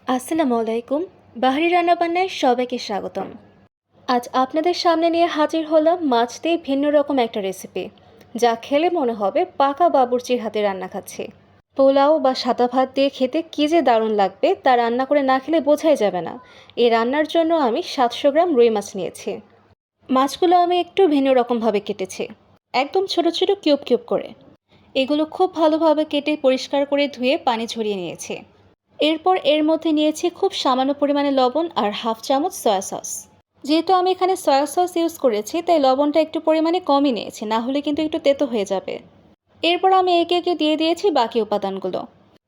আসসালামু আলাইকুম। বাহারি রান্নাবান্নায় সবাইকে স্বাগতম। আজ আপনাদের সামনে নিয়ে হাজির হলাম মাছ দিয়ে ভিন্ন রকম একটা রেসিপি, যা খেলে মনে হবে পাকা বাবুর্চির হাতে রান্না খাচ্ছি। পোলাও বা সাদা ভাত দিয়ে খেতে কী যে দারুণ লাগবে তা রান্না করে না খেলে বোঝাই যাবে না। এই রান্নার জন্য আমি 700 গ্রাম রুই মাছ নিয়েছি। মাছগুলো আমি একটু ভিন্ন রকমভাবে কেটেছি, একদম ছোট ছোট কিউব কিউব করে। এগুলো খুব ভালোভাবে কেটে পরিষ্কার করে ধুয়ে পানি ঝরিয়ে নিয়েছি। এরপর এর মধ্যে নিয়েছি খুব সামান্য পরিমাণে লবণ আর হাফ চামচ সয়া সস। যেহেতু আমি এখানে সয়া সস ইউজ করেছি তাই লবণটা একটু পরিমাণে কমই নিয়েছি, না হলে কিন্তু একটু তেতো হয়ে যাবে। এরপর আমি একে একে দিয়ে দিয়েছি বাকি উপাদানগুলো।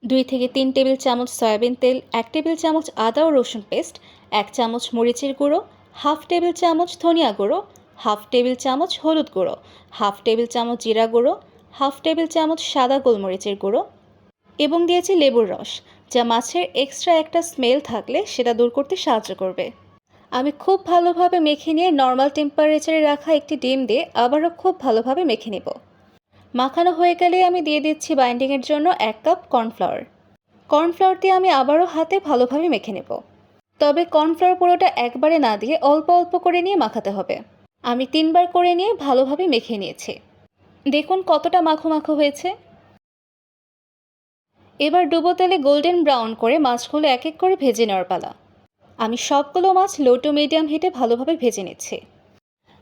2 থেকে 3 টেবিল চামচ সয়াবিন তেল, 1 টেবিল চামচ আদা ও রসুন পেস্ট, 1 চামচ মরিচের গুঁড়ো, হাফ টেবিল চামচ ধনিয়া গুঁড়ো, হাফ টেবিল চামচ হলুদ গুঁড়ো, হাফ টেবিল চামচ জিরা গুঁড়ো, হাফ টেবিল চামচ সাদা গোলমরিচের গুঁড়ো এবং দিয়েছি লেবুর রস, যা মাছের এক্সট্রা একটা স্মেল থাকলে সেটা দূর করতে সাহায্য করবে। আমি খুব ভালোভাবে মেখে নিয়ে নর্মাল টেম্পারেচারে রাখা একটি ডিম দিয়ে আবারও খুব ভালোভাবে মেখে নেব। মাখানো হয়ে গেলে আমি দিয়ে দিচ্ছি বাইন্ডিংয়ের জন্য 1 কাপ কর্নফ্লাওয়ার। কর্নফ্লাওয়ার দিয়ে আমি আবারও হাতে ভালোভাবে মেখে নেব। তবে কর্নফ্লাওয়ার পুরোটা একবারে না দিয়ে অল্প অল্প করে নিয়ে মাখাতে হবে। আমি 3বার করে নিয়ে ভালোভাবে মেখে নিয়েছি। দেখুন কতটা মাখো মাখো হয়েছে। এবার ডুবো তেলে গোল্ডেন ব্রাউন করে মাছগুলো এক এক করে ভেজে নেওয়ার পালা। আমি সবগুলো মাছ লো টু মিডিয়াম হিটে ভালোভাবে ভেজে নিচ্ছি।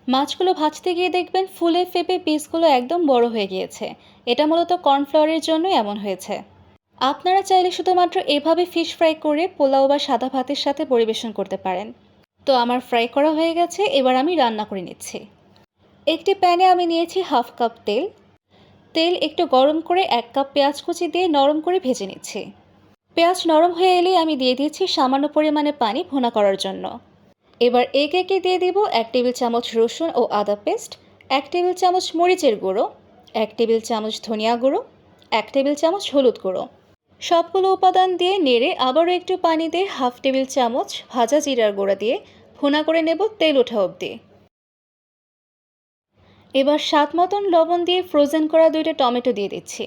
মাছগুলো ভাজতে গিয়ে দেখবেন ফুলে ফেপে পিসগুলো একদম বড় হয়ে গিয়েছে। এটা মূলত কর্নফ্লাওয়ারের জন্যই এমন হয়েছে। আপনারা চাইলে শুধুমাত্র এভাবে ফিশ ফ্রাই করে পোলাও বা সাদা ভাতের সাথে পরিবেশন করতে পারেন। তো আমার ফ্রাই করা হয়ে গেছে, এবার আমি রান্না করে নিচ্ছি। একটি প্যানে আমি নিয়েছি হাফ কাপ তেল। তেল একটু গরম করে 1 কাপ পেঁয়াজ কুচি দিয়ে নরম করে ভেজে নিচ্ছি। পেঁয়াজ নরম হয়ে এলেই আমি দিয়ে দিচ্ছি সামান্য পরিমাণে পানি ভুনা করার জন্য। এবার একে একে দিয়ে দিব 1 টেবিল চামচ রসুন ও আদা পেস্ট, 1 টেবিল চামচ মরিচের গুঁড়ো, 1 টেবিল চামচ ধনিয়া গুঁড়ো, 1 টেবিল চামচ হলুদ গুঁড়ো। সবগুলো উপাদান দিয়ে নেড়ে আবারও একটু পানি দিয়ে হাফ টেবিল চামচ ভাজা জিরার গুঁড়া দিয়ে ভুনা করে নেব তেল ওঠা অবধি। এবার স্বাদ মতন লবণ দিয়ে ফ্রোজেন করা 2টা টমেটো দিয়ে দিচ্ছি।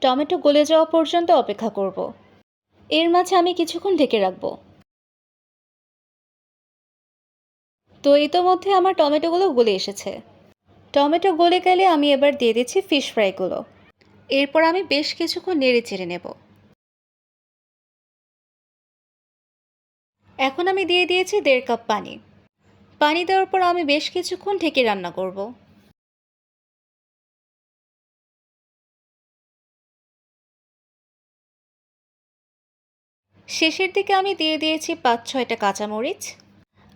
টমেটো গলে যাওয়া পর্যন্ত অপেক্ষা করব। এর মাঝে আমি কিছুক্ষণ ঢেকে রাখবো। তো ইতোমধ্যে আমার টমেটোগুলো গলে এসেছে। টমেটো গলে গেলে আমি এবার দিয়ে দিচ্ছি ফিশ ফ্রাইগুলো। এরপর আমি বেশ কিছুক্ষণ নেড়ে চেড়ে নেব। এখন আমি দিয়ে দিয়েছি 1.5 কাপ পানি। পানি দেওয়ার পর আমি বেশ কিছুক্ষণ ঢেকে রান্না করব। শেষের দিকে আমি দিয়ে দিয়েছি 5-6টা কাঁচামরিচ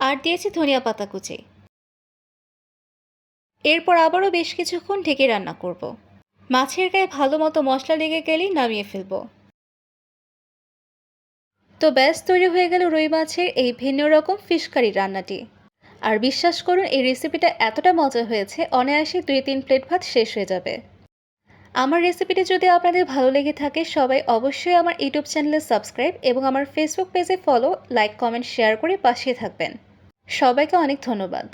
আর দিয়েছি ধনিয়া পাতা কুচি। এরপর আবারও বেশ কিছুক্ষণ ঢেকে রান্না করব। মাছের গায়ে ভালো মতো মশলা লেগে গেলেই নামিয়ে ফেলব। তো ব্যাস তৈরি হয়ে গেল রুই মাছের এই ভিন্ন রকম ফিশ কারি রান্নাটি। আর বিশ্বাস করুন এই রেসিপিটা এতটা মজা হয়েছে অনায়াসে 2-3 প্লেট ভাত শেষ হয়ে যাবে। আমার রেসিপিটি যদি আপনাদের ভালো লেগে থাকে সবাই অবশ্যই আমার ইউটিউব চ্যানেলে সাবস্ক্রাইব এবং আমার ফেসবুক পেজে ফলো, লাইক, কমেন্ট, শেয়ার করে পাশে থাকবেন। সবাইকে অনেক ধন্যবাদ।